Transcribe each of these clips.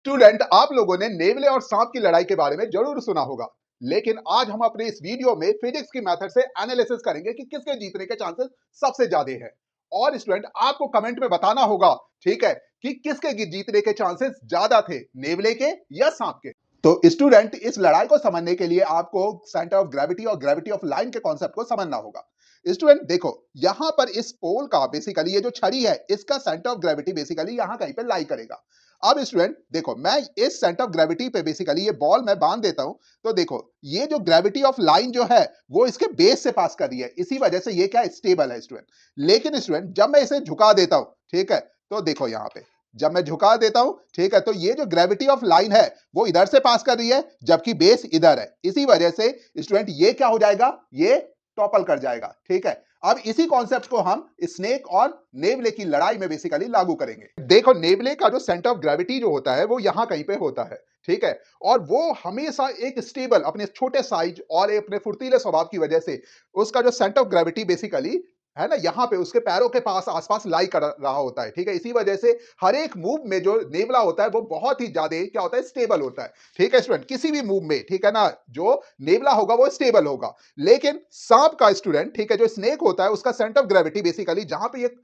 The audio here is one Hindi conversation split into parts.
स्टूडेंट, आप लोगों ने नेवले और सांप की लड़ाई के बारे में जरूर सुना होगा। लेकिन आज हम अपने इस वीडियो में फिजिक्स की मेथड से एनालिसिस करेंगे कि किसके जीतने के चांसेस सबसे ज्यादा हैं। और स्टूडेंट, आपको कमेंट में बताना होगा, ठीक है, कि किसके जीतने के चांसेस ज्यादा थे, नेवले के या सांप के। तो स्टूडेंट, इस लड़ाई को समझने के लिए आपको सेंटर ऑफ ग्रेविटी और ग्रेविटी ऑफ लाइन के कॉन्सेप्ट को समझना होगा। स्टूडेंट देखो, यहां पर इस पोल का बेसिकली ये जो छड़ी है, इसका सेंटर ऑफ ग्रेविटी बेसिकली यहां कहीं पे लाई करेगा। अब स्टूडेंट देखो, मैं इस सेंटर ऑफ ग्रेविटी पे बेसिकली ये बॉल मैं बांध देता हूं। तो देखो, ये जो ग्रेविटी ऑफ लाइन जो है वो इसके बेस से पास कर रही है, इसी वजह से ये क्या स्टेबल है स्टूडेंट। लेकिन स्टूडेंट, जब मैं इसे झुका देता हूं, ठीक है, तो देखो यहां पे जब मैं झुका देता हूं, ठीक है, तो ये जो ग्रेविटी ऑफ लाइन है वो इधर से पास कर रही है, जबकि बेस इधर है। इसी वजह से स्टूडेंट ये क्या हो जाएगा, ये टॉपल कर जाएगा। ठीक है, अब इसी कॉन्सेप्ट को हम स्नेक और नेवले की लड़ाई में बेसिकली लागू करेंगे। देखो, नेवले का जो सेंटर ऑफ ग्रेविटी जो होता है वो यहां कहीं पे होता है, ठीक है, और वो हमेशा एक स्टेबल अपने छोटे साइज और अपने फुर्तीले स्वभाव की वजह से उसका जो सेंटर ऑफ ग्रेविटी बेसिकली है ना, यहां पे उसके पैरों के पास आसपास लाई कर रहा होता है। ठीक है, इसी वजह से हर एक मूव में जो नेवला होता है वो बहुत ही ज्यादा क्या होता है, स्टेबल होता है। ठीक है स्टूडेंट, किसी भी मूव में, ठीक है ना, जो नेवला होगा वो स्टेबल होगा। लेकिन सांप का स्टूडेंट, ठीक है, जो स्नेक होता है उसका सेंटर ऑफ ग्रेविटी बेसिकली जहां पे ये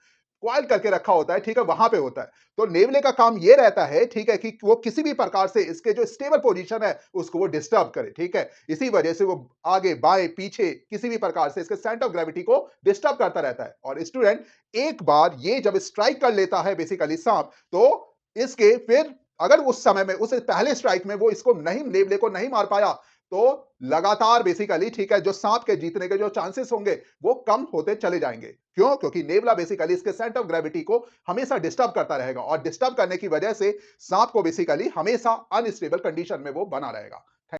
क्वाइल करके रखा होता है, ठीक है, वहां पे होता है। तो नेवले का काम ये रहता है, ठीक है, कि वो किसी भी प्रकार से इसके जो स्टेबल पोजीशन है उसको वो डिस्टर्ब करे। ठीक है, इसी वजह से वो आगे बाएं पीछे किसी भी प्रकार से इसके सेंटर ऑफ ग्रेविटी को डिस्टर्ब करता रहता है। और स्टूडेंट, एक बार ये जब स्ट्राइक कर लेता है बेसिकली सांप, तो इसके फिर अगर उस समय में उस पहले स्ट्राइक में वो इसको नहीं, नेवले को नहीं मार पाया, तो लगातार बेसिकली, ठीक है, जो सांप के जीतने के जो चांसेस होंगे वो कम होते चले जाएंगे। क्यों? क्योंकि नेवला बेसिकली इसके सेंटर ऑफ ग्रेविटी को हमेशा डिस्टर्ब करता रहेगा, और डिस्टर्ब करने की वजह से सांप को बेसिकली हमेशा अनस्टेबल कंडीशन में वो बना रहेगा।